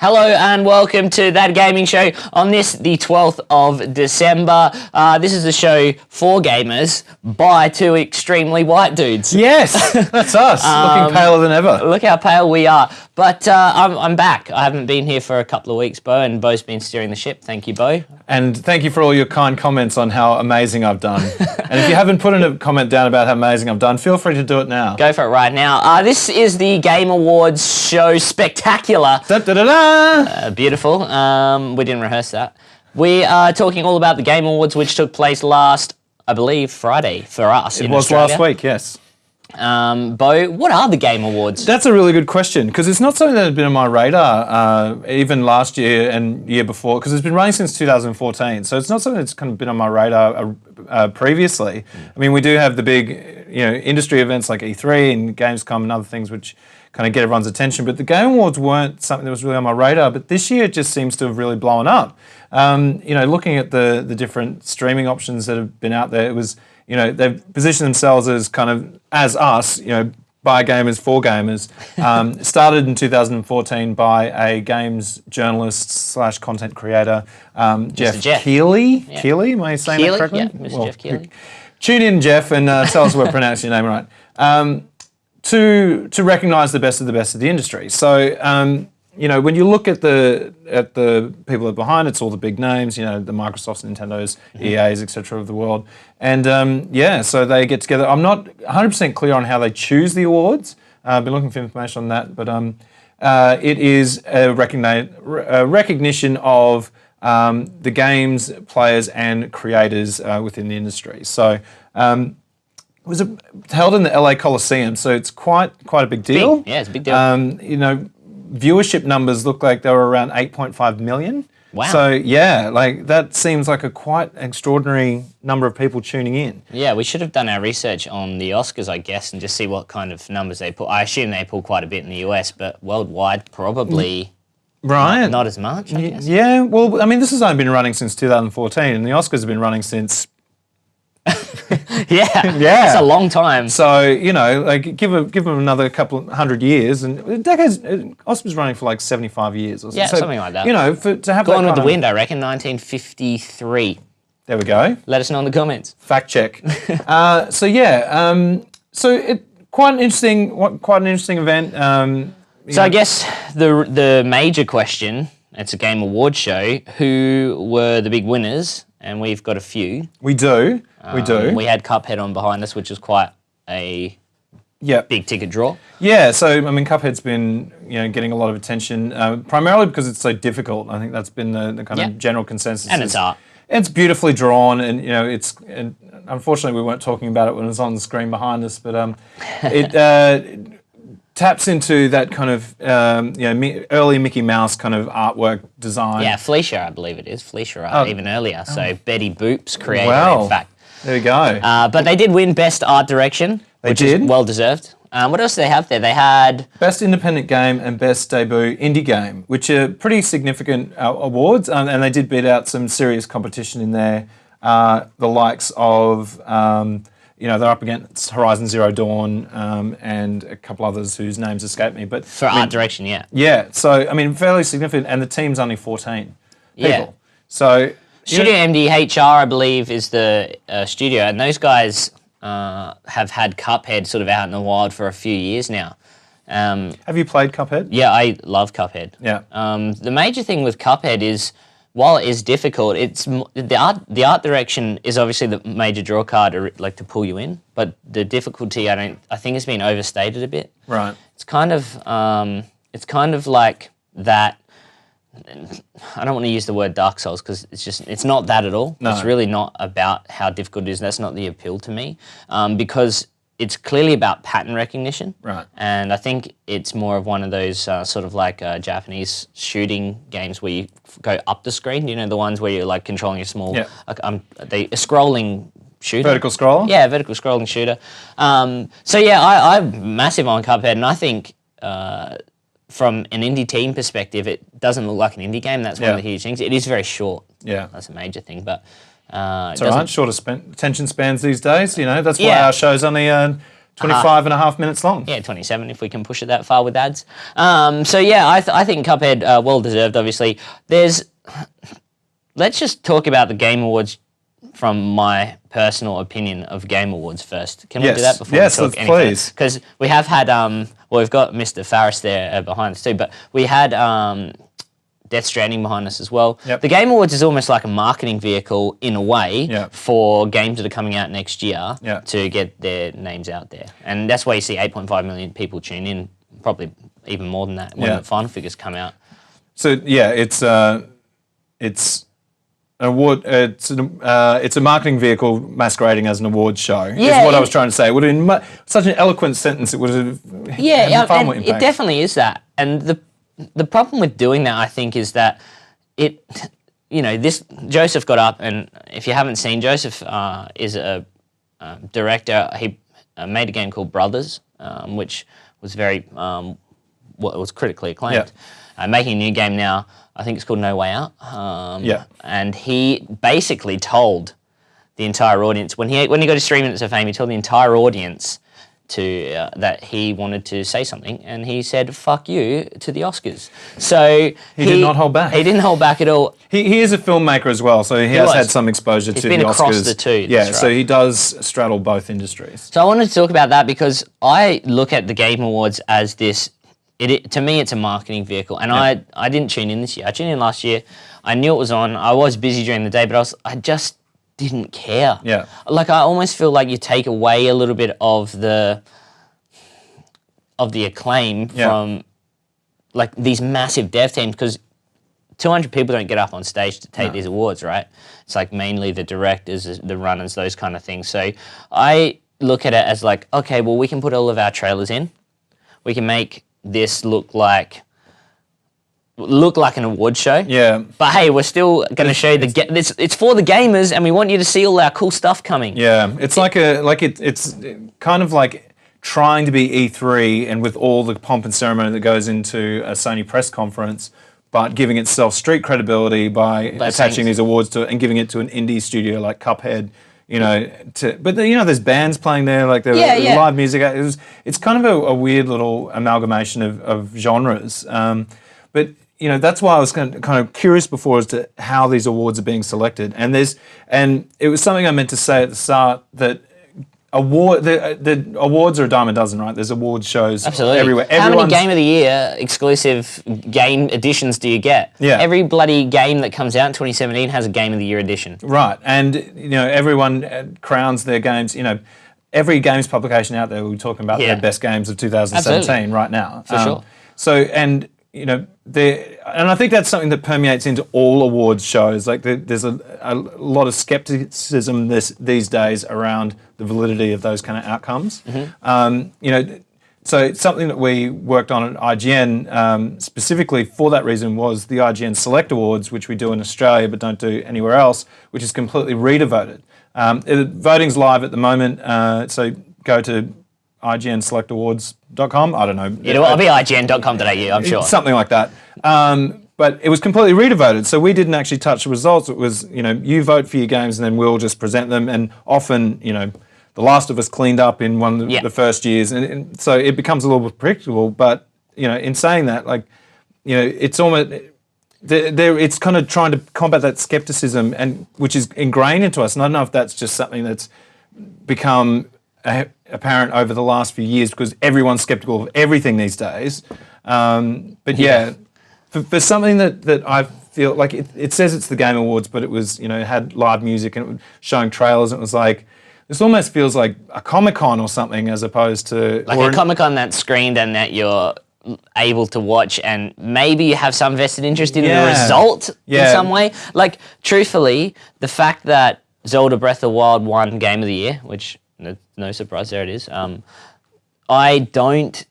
Hello and welcome to That Gaming Show on the 12th of December. This is a show for gamers by two extremely white dudes. Yes, that's us, looking paler than ever. Look how pale we are. But I'm back. I haven't been here for a couple of weeks, Bo, and Bo's been steering the ship. Thank you, Bo. And thank you for all your kind comments on how amazing I've done. And if you haven't put in a comment down about how amazing I've done, feel free to do it now. Go for it right now. This is the Game Awards show spectacular. Da, da, da, da. Beautiful. We didn't rehearse that. We are talking all about the Game Awards, which took place last, I believe, Friday for us in Australia. Last week, yes. Bo, what are the Game Awards? That's a really good question, because it's not something that had been on my radar even last year and year before, because it's been running since 2014. So it's not something that's kind of been on my radar previously. I mean, we do have the big, industry events like E3 and Gamescom and other things which kind of get everyone's attention. But the Game Awards weren't something that was really on my radar. But this year it just seems to have really blown up. Looking at the different streaming options that have been out there, it was, they've positioned themselves as kind of, as us, by gamers for gamers. Started in 2014 by a games journalist / content creator, Jeff Keighley. Yeah. Keighley, am I saying that correctly? Yeah, Mr. Jeff Keighley. Tune in, Jeff, and tell us we're pronouncing your name right. To recognise the best of the industry. So, when you look at the people that are behind, it's all the big names, the Microsofts, Nintendos, EAs, etc. of the world. And so they get together. I'm not 100% clear on how they choose the awards. I've been looking for information on that, but it is a recognition of the games, players, and creators within the industry. So. It was held in the LA Coliseum, so it's quite a big deal. Yeah, it's a big deal. Viewership numbers look like they were around 8.5 million. Wow. So that seems like a quite extraordinary number of people tuning in. Yeah, we should have done our research on the Oscars, I guess, and just see what kind of numbers they pull. I assume they pull quite a bit in the US, but worldwide probably not as much, I guess. Yeah, well, I mean, this has only been running since 2014, and the Oscars have been running since... Yeah, it's a long time. So give them another couple of 100 years, and decades. Oscar's running for like 75 years or something. Yeah, something like that. To have Gone with the Wind, I reckon, 1953. There we go. Let us know in the comments. Fact check. So it quite an interesting event. So I guess the major question. It's a Game Awards show. Who were the big winners? And we've got a few. We do. We had Cuphead on behind us, which is quite a big ticket draw. Yeah, so I mean, Cuphead's been getting a lot of attention, primarily because it's so difficult. I think that's been the kind of general consensus. And it's art. It's beautifully drawn, and and unfortunately we weren't talking about it when it was on the screen behind us, but it taps into that kind of early Mickey Mouse kind of artwork design. Yeah, Fleischer, I believe it is. Fleischer art, even earlier. So Betty Boop's creator, in fact. There you go. But they did win Best Art Direction, which is well-deserved. What else did they have there? They had... Best Independent Game and Best Debut Indie Game, which are pretty significant awards, and they did beat out some serious competition in there. The likes of... they're up against Horizon Zero Dawn and a couple others whose names escape me. But for art direction, yeah. Yeah, so, I mean, fairly significant, and the team's only 14 people. Yeah. So... Studio MDHR, I believe, is the studio, and those guys have had Cuphead sort of out in the wild for a few years now. Have you played Cuphead? Yeah, I love Cuphead. Yeah. The major thing with Cuphead is, while it is difficult, it's the art direction is obviously the major draw card to pull you in, but the difficulty I think has been overstated a bit. Right. It's kind of like that. I don't want to use the word Dark Souls because it's not that at all. No. It's really not about how difficult it is. That's not the appeal to me, because it's clearly about pattern recognition. Right. And I think it's more of one of those sort of like Japanese shooting games where you go up the screen. The ones where you're like controlling a small, a scrolling shooter. Vertical scroller? Yeah, vertical scrolling shooter. I'm massive on Cuphead, and I think from an indie team perspective, it doesn't look like an indie game. That's one of the huge things. It is very short. Yeah. That's a major thing, but... it's all right, shorter attention spans these days, that's why our show's only 25 and a half minutes long. Yeah, 27 if we can push it that far with ads. So yeah, I think Cuphead, well deserved. Obviously, let's just talk about the Game Awards from my personal opinion of Game Awards first. Can we do that before we talk anything? Please. Because we have had, we've got Mr. Faris there behind us too, but we had Death Stranding behind us as well. Yep. The Game Awards is almost like a marketing vehicle in a way for games that are coming out next year to get their names out there. And that's why you see 8.5 million people tune in, probably even more than that when the final figures come out. So yeah, it's an award. It's a marketing vehicle masquerading as an awards show. Yeah, is what I was trying to say. It would have been such an eloquent sentence. It would have had far more impact. It definitely is that. And the problem with doing that, I think, is that Joseph got up, and if you haven't seen, Joseph is a director. He made a game called Brothers, which was it was critically acclaimed. Making a new game now, I think it's called No Way Out. And he basically told the entire audience, when he got his 3 minutes of fame, he told the entire audience that he wanted to say something, and he said "fuck you" to the Oscars. So he did not hold back. He didn't hold back at all. He is a filmmaker as well, so he has had some exposure to the Oscars. He's been across the two. Yeah, so he does straddle both industries. So I wanted to talk about that because I look at the Game Awards as this. To me, it's a marketing vehicle, and I didn't tune in this year. I tuned in last year. I knew it was on. I was busy during the day, but I just didn't care. Yeah. Like, I almost feel like you take away a little bit of the acclaim from like these massive dev teams, because 200 people don't get up on stage to take these awards, right? It's like mainly the directors, the runners, those kind of things. So I look at it as like, okay, well, we can put all of our trailers in. We can make this look like an award show. Yeah. But hey, we're still going to show you it's for the gamers, and we want you to see all our cool stuff coming. Yeah. It's it's kind of like trying to be E3 and with all the pomp and ceremony that goes into a Sony press conference, but giving itself street credibility by attaching these awards to it and giving it to an indie studio like Cuphead. There's bands playing there, like there's live music. It's kind of a weird little amalgamation of genres. But that's why I was kind of curious before as to how these awards are being selected. And it was something I meant to say at the start, that the awards are a dime a dozen, right? There's awards shows everywhere. How many Game of the Year exclusive game editions do you get? Yeah. Every bloody game that comes out in 2017 has a Game of the Year edition. Right, and everyone crowns their games. Every games publication out there will be talking about their best games of 2017 right now. For sure. So, and I think that's something that permeates into all awards shows. Like there's a lot of skepticism these days around the validity of those kind of outcomes. Mm-hmm. So it's something that we worked on at IGN specifically for that reason was the IGN Select Awards, which we do in Australia but don't do anywhere else, which is completely reader voted. Voting's live at the moment, so go to IGNSelectAwards.com. I don't know. It'll be IGN.com.au, I'm sure. Something like that. But it was completely reader voted, so we didn't actually touch the results. It was, you vote for your games and then we'll just present them. And often, The Last of Us cleaned up in one of the first years. And so it becomes a little bit predictable. But, in saying that, it's almost... it's kind of trying to combat that skepticism, and which is ingrained into us. And I don't know if that's just something that's become apparent over the last few years because everyone's skeptical of everything these days. For something that I feel like it says it's the Game Awards, but it was, it had live music and it was showing trailers, and it was like, this almost feels like a Comic-Con or something as opposed to... Like a Comic-Con that's screened and that you're able to watch, and maybe you have some vested interest in the result in some way. Like, truthfully, the fact that Zelda Breath of the Wild won Game of the Year, which, no surprise, there it is, I don't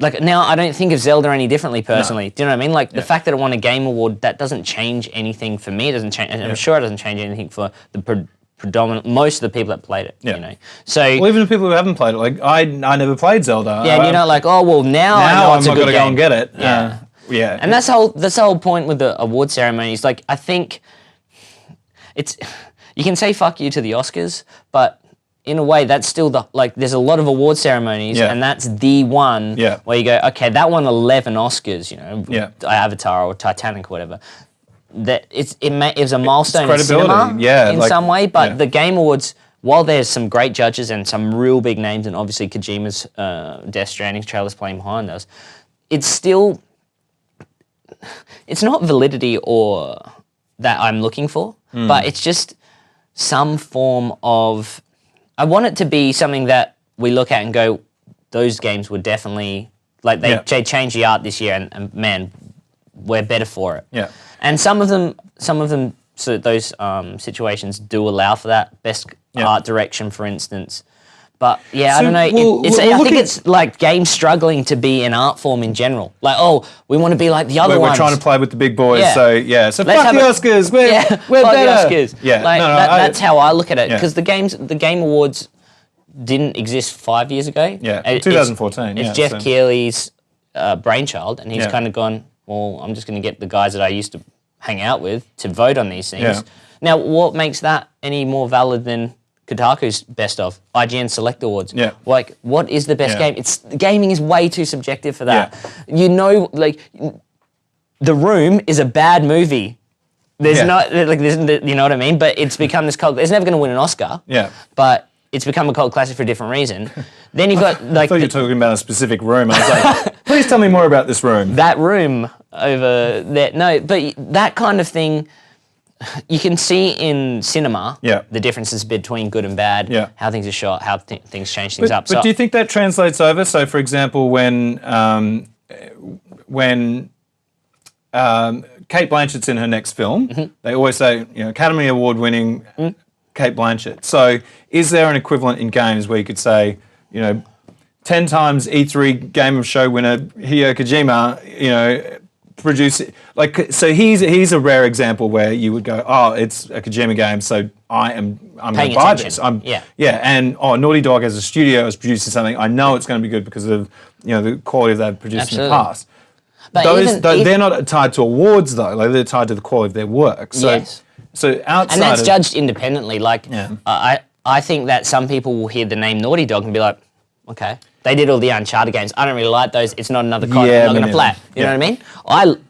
think of Zelda any differently personally. No. Do you know what I mean? Like, the fact that it won a Game Award, that doesn't change anything for me. It doesn't change, and I'm sure it doesn't change anything for the most of the people that played it, So, well, even the people who haven't played it, like I never played Zelda. Yeah, and you're not like, oh well, now I know it's a good game. Go and get it. Yeah. And that's the whole point with the award ceremonies. Like, I think you can say fuck you to the Oscars, but in a way, that's still there's a lot of award ceremonies, and that's the one where you go, okay, that won 11 Oscars, Avatar or Titanic or whatever. That it was a milestone in cinema in some way, but the Game Awards, while there's some great judges and some real big names, and obviously Kojima's Death Stranding trailer's playing behind us, it's not validity or that I'm looking for, but it's just some form of, I want it to be something that we look at and go, those games were definitely, like they changed the art this year and man, we're better for it. Yeah. And some of them, so those situations do allow for that, best art direction, for instance. But I don't know. I think it's like games struggling to be an art form in general. Like, we want to be like the other ones. We're trying to play with the big boys, so So let's fuck the Oscars. We're better. The Oscars. Yeah, that's how I look at it. Because the Game Awards didn't exist 5 years ago. Yeah, 2014. It's Jeff Keighley's brainchild, and he's kind of gone, well, I'm just going to get the guys that I used to hang out with to vote on these things. Yeah. Now, what makes that any more valid than Kotaku's best of, IGN Select Awards? Yeah. Like, what is the best game? Gaming is way too subjective for that. Yeah. The Room is a bad movie. There's not, you know what I mean? But it's become this cult. It's never going to win an Oscar. Yeah. But it's become a cult classic for a different reason. Then you've got I thought you were talking about a specific room. I was like, please tell me more about this room. That room over there. No, but that kind of thing, you can see in cinema the differences between good and bad, how things are shot, how things change things up. But do you think that translates over? So, for example, when Kate Blanchett's in her next film, they always say, Academy Award winning Kate Blanchett. So, is there an equivalent in games where you could say, 10 times E3 Game of Show winner Hideo Kojima, produce it, so he's a rare example where you would go, it's a Kojima game, so I'm going to buy this. And Naughty Dog as a studio is producing something, I know it's going to be good because of the quality they've produced in the past. But they're not tied to awards though, they're tied to the quality of their work. So so outside, and that's judged independently. I think that some people will hear the name Naughty Dog and be like, okay. They did all the Uncharted games. I don't really like those. It's not another COD. I'm not going to play it. You know what I mean?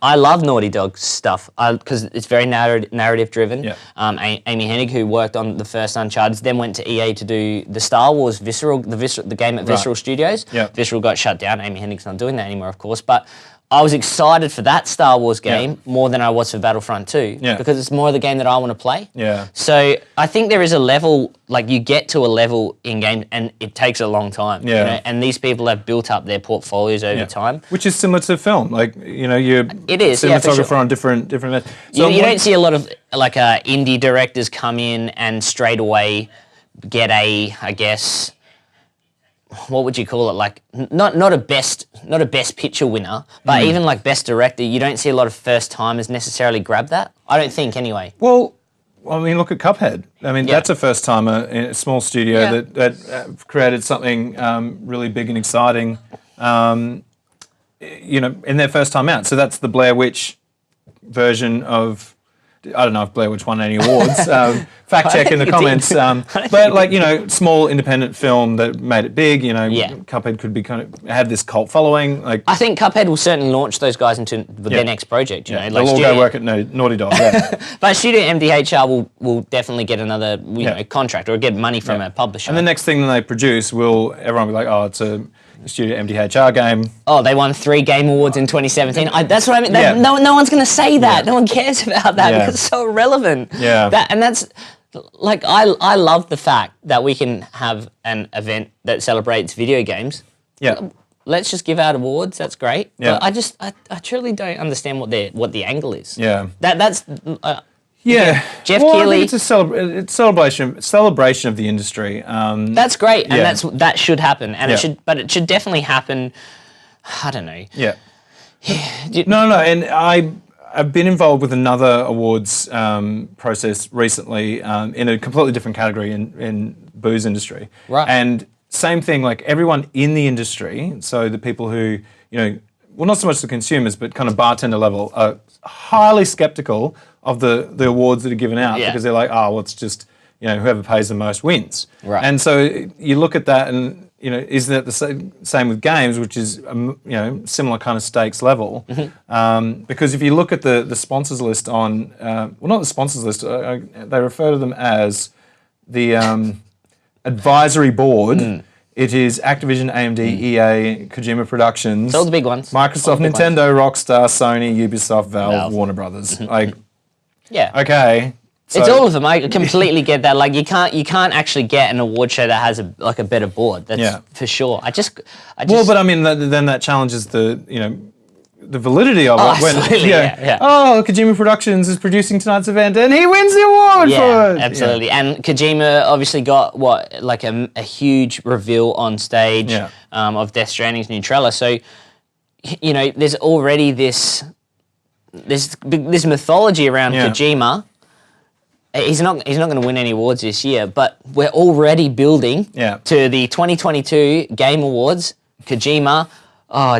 I love Naughty Dog stuff because it's very narrative driven. Yeah. Amy Hennig, who worked on the first Uncharted, then went to EA to do the Star Wars Visceral, the game at Visceral Studios. Yeah. Visceral got shut down. Amy Hennig's not doing that anymore, of course. But I was excited for that Star Wars game more than I was for Battlefront 2 because it's more of the game that I want to play. Yeah. So I think there is a level, you get to a level in game and it takes a long time. Yeah. And these people have built up their portfolios over time. Which is similar to film. It is, cinematographer on different so you don't see a lot of indie directors come in and straight away get I guess, what would you call it? Not a best picture winner, but even best director, you don't see a lot of first timers necessarily grab that. I don't think anyway. Well, look at Cuphead. That's a first timer in a small studio that created something really big and exciting, in their first time out. So that's the Blair Witch version of. I don't know if Blair Witch won any awards. Fact check in the comments. But small independent film that made it big. Cuphead could be have this cult following. I think Cuphead will certainly launch those guys into their next project. They'll all go work at Naughty Dog. Yeah. But Studio MDHR will definitely get another contract or get money from a publisher. And the next thing that they produce everyone will be like, it's a Studio MDHR game. Oh, they won 3 Game Awards in 2017. That's what I mean. No one's going to say that. No one cares about that because it's so irrelevant. Yeah. That's I love the fact that we can have an event that celebrates video games. Yeah. Let's just give out awards. That's great. Yeah. But I truly don't understand what the angle is. Yeah. That's. Jeff I Keighley. think it's celebration of the industry. That's great, and that should happen, and it should definitely happen. I don't know. Yeah. No, and I've been involved with another awards process recently in a completely different category in booze industry. Right. And same thing, everyone in the industry, so the people who not so much the consumers, but kind of bartender level, are highly skeptical of the awards that are given out because they're like, it's just whoever pays the most wins. Right. And so you look at that and, isn't it the same with games, which is, similar kind of stakes level? Because if you look at the sponsors list on, not the sponsors list, they refer to them as the advisory board. It is Activision, AMD, EA, Kojima Productions. It's all the big ones. Microsoft, Nintendo, Rockstar, Sony, Ubisoft, Valve, Warner Brothers. Yeah. Okay. So, it's all of them. I completely get that. Like you can't actually get an award show that has a better board. That's for sure. I just. Well, but I mean, then that challenges the validity of it. Absolutely, yeah. Oh, Kojima Productions is producing tonight's event, and he wins the award for it. Absolutely. Yeah. And Kojima obviously got a huge reveal on stage of Death Stranding's new trailer. So, there's already this mythology around Kojima. He's not going to win any awards this year, but we're already building to the 2022 Game Awards. Kojima,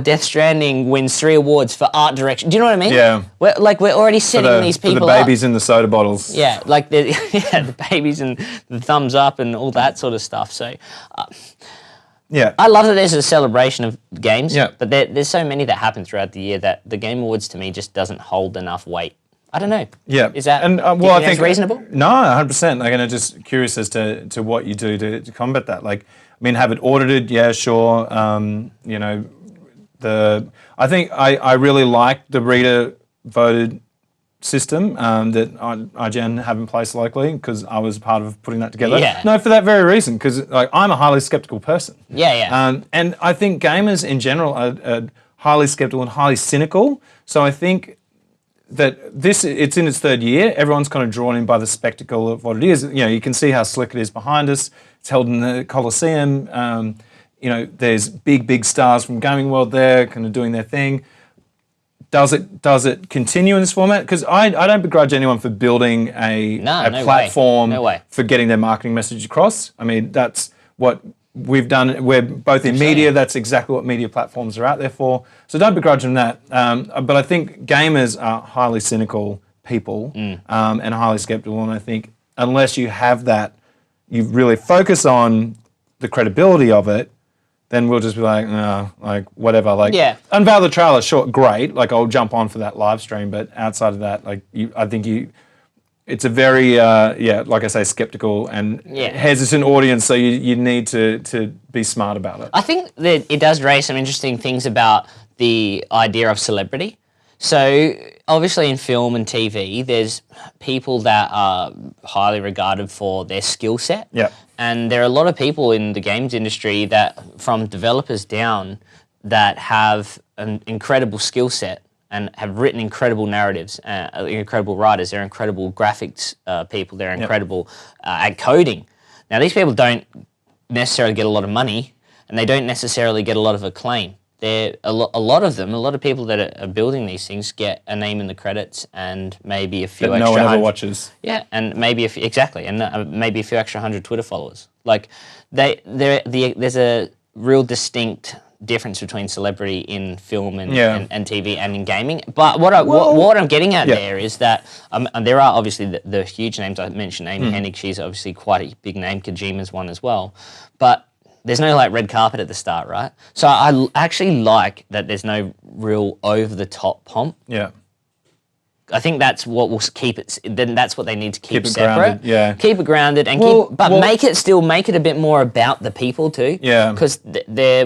Death Stranding wins 3 awards for art direction. Do you know what I mean? Yeah. We're already setting these people for the babies in the soda bottles. Yeah, the babies and the thumbs up and all that sort of stuff. So, I love that there's a celebration of games. Yeah. But there's so many that happen throughout the year that the Game Awards to me just doesn't hold enough weight. I don't know. Yeah. Is that I think reasonable? No, 100%. I'm just curious as to what you do to combat that. Have it audited? Yeah, sure. I think I really like the reader voted system that IGN have in place locally because I was part of putting that together. Yeah. No, for that very reason, because I'm a highly skeptical person. Yeah. And I think gamers in general are highly skeptical and highly cynical. So I think that it's in its 3rd year. Everyone's kind of drawn in by the spectacle of what it is. You can see how slick it is behind us. It's held in the Coliseum. There's big stars from gaming world there, kind of doing their thing. Does it continue in this format? Because I don't begrudge anyone for building a platform for getting their marketing message across. I mean, that's what we've done. We're both in media. That's exactly what media platforms are out there for. So don't begrudge them that. But I think gamers are highly cynical people and highly skeptical. And I think unless you have that, you really focus on the credibility of it, then we'll just be whatever. Unveil the trailer, sure, great. I'll jump on for that live stream. But outside of that, I think it's a very, like I say, skeptical and hesitant audience, so you need to be smart about it. I think that it does raise some interesting things about the idea of celebrity. So obviously in film and TV, there's people that are highly regarded for their skill set. Yeah. And there are a lot of people in the games industry that, from developers down, that have an incredible skill set and have written incredible narratives, incredible writers. They're incredible graphics people. They're incredible at coding. Now, these people don't necessarily get a lot of money, and they don't necessarily get a lot of acclaim. A lot of people that are building these things get a name in the credits and maybe a few that extra no one ever watches. Yeah, and maybe maybe a few extra 100 Twitter followers. There's a real distinct difference between celebrity in film and TV and in gaming. But what I'm getting at there is that there are obviously the huge names I mentioned. Amy Hennig, she's obviously quite a big name. Kojima's one as well, but there's no red carpet at the start, right? So I actually like that there's no real over-the-top pomp. Yeah. I think that's what will keep it. Then that's what they need to keep it separate. Grounded, keep it grounded and make it a bit more about the people too. Yeah, because there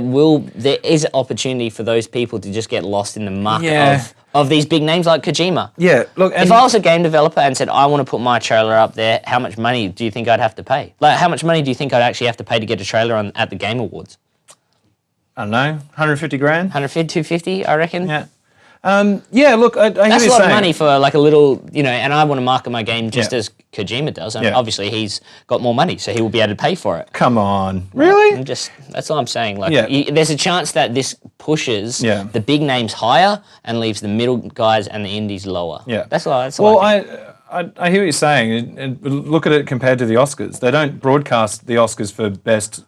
is opportunity for those people to just get lost in the muck of these big names like Kojima. Yeah, look. If I was a game developer and said I want to put my trailer up there, how much money do you think I'd have to pay? How much money do you think I'd actually have to pay to get a trailer at the Game Awards? I don't know, 150 grand. 150, 250, I reckon. Yeah. Look, I that's a lot of money for a little, and I want to market my game just as Kojima does. And obviously he's got more money, so he will be able to pay for it. Come on. Really? That's all I'm saying. There's a chance that this pushes the big names higher and leaves the middle guys and the indies lower. Yeah. That's all. Well, I hear what you're saying. And look at it compared to the Oscars. They don't broadcast the Oscars for best,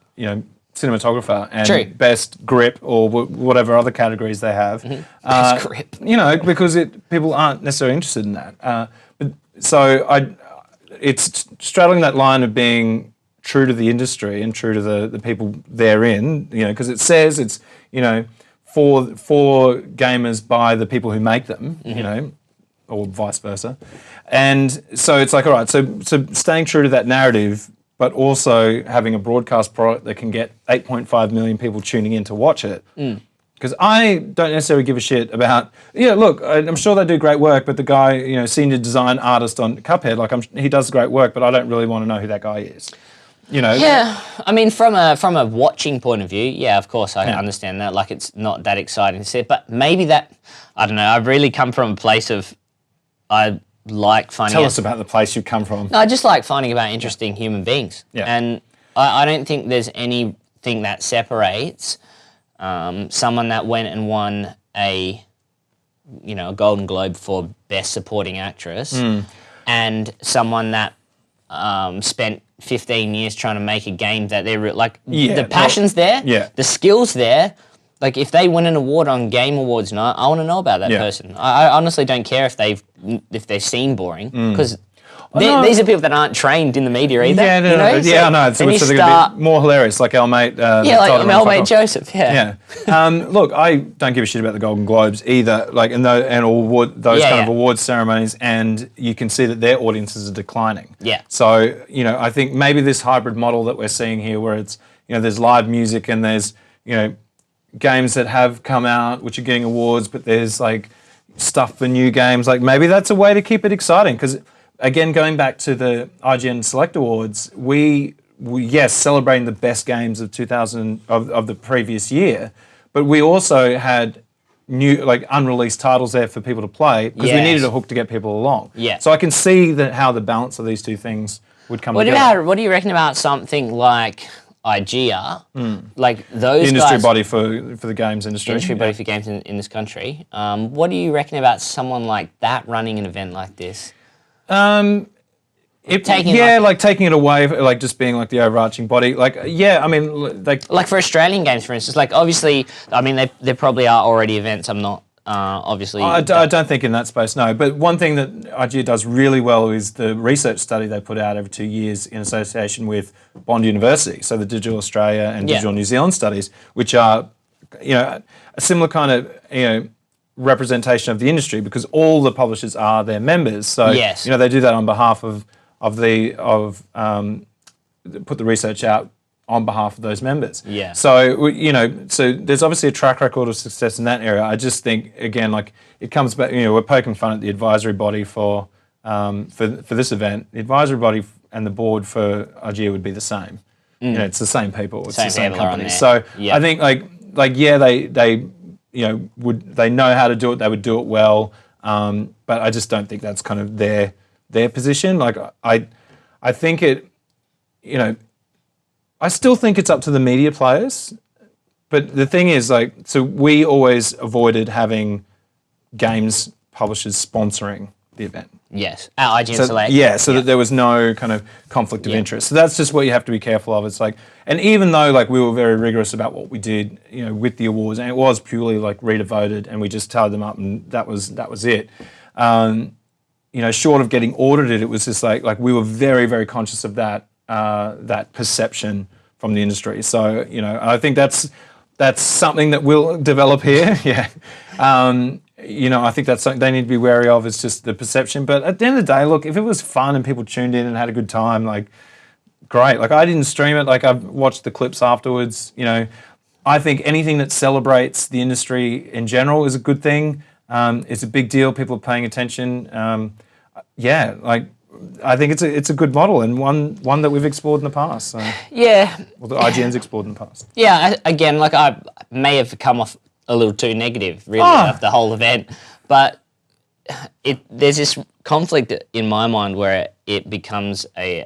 cinematographer and best grip or whatever other categories they have. Best grip. Because people aren't necessarily interested in that. it's straddling that line of being true to the industry and true to the people therein, because it says it's, for gamers by the people who make them, or vice versa. And so it's like, all right, so staying true to that narrative, but also having a broadcast product that can get 8.5 million people tuning in to watch it. Because I don't necessarily give a shit about, look, I'm sure they do great work, but the guy, senior design artist on Cuphead, he does great work, but I don't really want to know who that guy is. Yeah, I mean, from a watching point of view, yeah, of course, I understand that. Like, it's not that exciting to see it, but maybe that, I don't know, I've really come from a place of, I like finding Tell us about the place you come from. No, I just like finding about interesting human beings. Yeah. And I don't think there's anything that separates someone that went and won a Golden Globe for Best Supporting Actress and someone that spent 15 years trying to make a game that they're the passion's there, the skill's there. Like, if they win an award on Game Awards night, I want to know about that person. I honestly don't care if they've seen boring, because these are people that aren't trained in the media either. Yeah, I know. So they're going to be more hilarious, like our mate. Like my old mate Joseph. Look, I don't give a shit about the Golden Globes either. Like, and those kind of awards ceremonies, and you can see that their audiences are declining. Yeah. So I think maybe this hybrid model that we're seeing here, where it's there's live music and there's games that have come out which are getting awards, but there's like stuff for new games. Like, maybe that's a way to keep it exciting, because again, going back to the IGN Select Awards, we celebrating the best games of 2000 of the previous year, but we also had new, like, unreleased titles there for people to play, because we needed a hook to get people along. Yeah. So I can see how the balance of these two things would come together. What do you reckon about something like IGEA, like those industry guys, body for the games industry. Industry body for games in this country. What do you reckon about someone like that running an event like this? Taking it away, like just being like the overarching body. Like, I mean, like for Australian games, for instance. Like, obviously, I mean, there probably are already events. I'm not. Obviously, I don't think in that space, no. But one thing that IGEA does really well is the research study they put out every 2 years in association with Bond University, so the Digital Australia and Digital New Zealand studies, which are, a similar kind of, representation of the industry, because all the publishers are their members. So, they do that on behalf of put the research out on behalf of those members. Yeah. So, so there's obviously a track record of success in that area. I just think, again, like, it comes back, we're poking fun at the advisory body for this event. The advisory body and the board for IGEA would be the same. It's the same people. It's the same company. So I think they know how to do it. They would do it well. But I just don't think that's kind of their position. Like, I think it, I still think it's up to the media players, but the thing is, like, so we always avoided having games publishers sponsoring the event. Yes, at IGN Select. Yeah, so that there was no kind of conflict of interest. So that's just what you have to be careful of. It's like, and even though, like, we were very rigorous about what we did, with the awards, and it was purely like reader voted, and we just tallied them up, and that was it. Short of getting audited, it was just like we were very, very conscious of that perception from the industry. So, I think that's something that will develop here. I think that's something they need to be wary of. It's just the perception. But at the end of the day, look, if it was fun and people tuned in and had a good time, like, great. Like, I didn't stream it. Like, I've watched the clips afterwards. I think anything that celebrates the industry in general is a good thing. It's a big deal. People are paying attention. I think it's a good model, and one that we've explored in the past. So. Yeah. Well, the IGN's explored in the past. Yeah, again, like, I may have come off a little too negative, really, of the whole event, but there's this conflict in my mind where it becomes an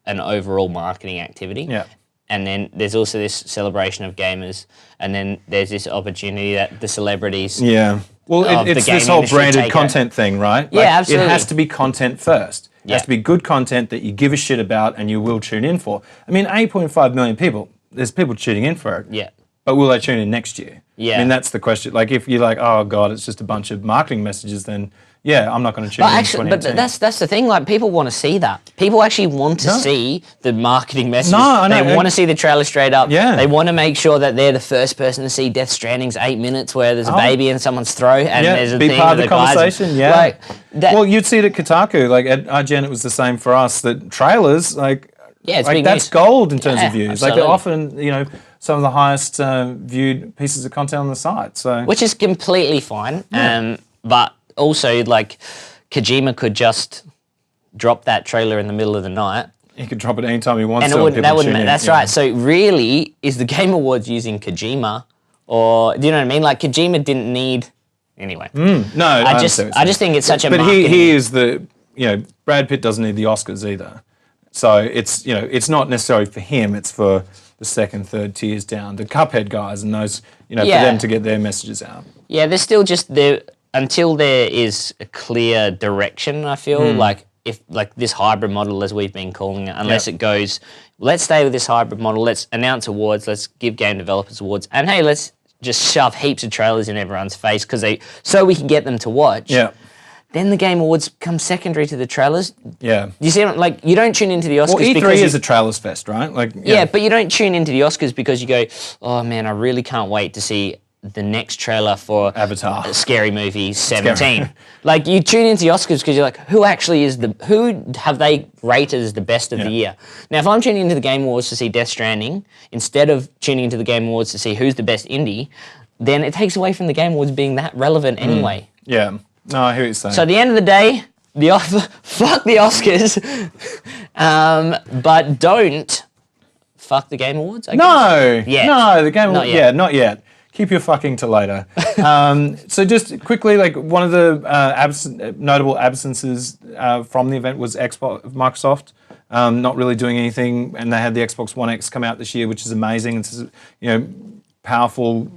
overall marketing activity. Yeah. And then there's also this celebration of gamers, and then there's this opportunity that the celebrities. Yeah. Well, it's this whole branded content thing, right? Yeah, absolutely. It has to be content first. It has to be good content that you give a shit about and you will tune in for. I mean, 8.5 million people, there's people tuning in for it. Yeah. But will they tune in next year? Yeah. I mean, that's the question. Like, if you're like, oh, God, it's just a bunch of marketing messages, then, yeah, I'm not going to tune But in actually, 2018. but that's the thing. Like, people want to see that. People actually want to see the marketing message. No, I know. They want to see the trailer straight up. Yeah. They want to make sure that they're the first person to see Death Stranding's 8 minutes where there's a baby in someone's throat and there's a be thing. part of the guys- conversation. Yeah. Like, Well, you'd see it at Kotaku. Like at IGN, it was the same for us. That trailers, yeah, it's like big that's news. gold in terms Yeah, of views. absolutely. Like they're often, some of the highest viewed pieces of content on the site. So Which is completely fine. But also, like, Kojima could just drop that trailer in the middle of the night. he could drop it anytime he wants. And to, that wouldn't tune in. that's right. So really, is the Game Awards using Kojima? Or, do you know what I mean? Like, Kojima didn't need... Anyway. No, I just think it's such a But marketing... he is Brad Pitt doesn't need the Oscars either. So it's not necessarily for him. It's for the second, third tiers down, the Cuphead guys and those, for them to get their messages out. Yeah, there's still just until there is a clear direction, I feel like if this hybrid model as we've been calling it, unless it goes, let's stay with this hybrid model, let's announce awards, let's give game developers awards, and hey, let's just shove heaps of trailers in everyone's face so we can get them to watch. Yeah. Then the Game Awards come secondary to the trailers. Yeah. You see, like, you don't tune into the Oscars Well, E3 because is a trailers fest, right? Yeah, but you don't tune into the Oscars because you go, oh man, I really can't wait to see the next trailer for Avatar. Scary Movie 17. Like, you tune into the Oscars because you're like, who have they rated as the best of the year? Now, if I'm tuning into the Game Awards to see Death Stranding, instead of tuning into the Game Awards to see who's the best indie, then it takes away from the Game Awards being that relevant anyway. Yeah. No, I hear what you're saying. So at the end of the day, fuck the Oscars, but don't fuck the Game Awards. I guess. Yet. No, the Game Awards. yet. Yeah, not yet. Keep your fucking to later. So just quickly, like one of the notable absences from the event was Microsoft. Not really doing anything, and they had the Xbox One X come out this year, which is amazing. It's powerful.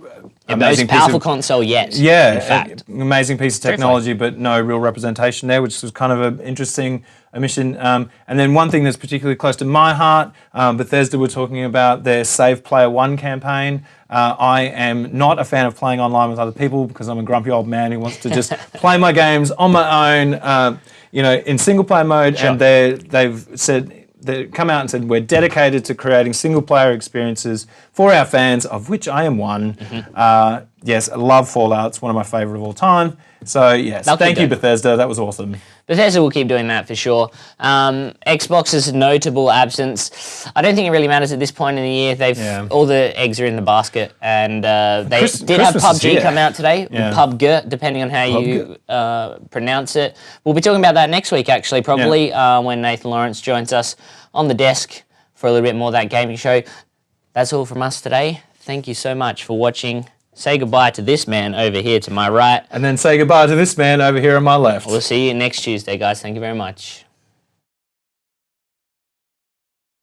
Most powerful console yet. Yeah, in fact. amazing piece of technology, but no real representation there, which was kind of an interesting omission. And then one thing that's particularly close to my heart, Bethesda were talking about their Save Player One campaign. I am not a fan of playing online with other people because I'm a grumpy old man who wants to just play my games on my own, in single player mode. Sure. And they've said, they come out and said, we're dedicated to creating single-player experiences for our fans, of which I am one. Yes, I love Fallout. It's one of my favourite of all time. So, yes, thank you, Bethesda. That was awesome. Bethesda will keep doing that for sure. Xbox's notable absence. I don't think it really matters at this point in the year. All the eggs are in the basket, and they did have PUBG come out today. Yeah. PUBG, depending on how you pronounce it. We'll be talking about that next week, actually, probably when Nathan Lawrence joins us on the desk for a little bit more of that gaming show. That's all from us today. Thank you so much for watching. Say goodbye to this man over here to my right. And then say goodbye to this man over here on my left. We'll see you next Tuesday, guys. Thank you very much.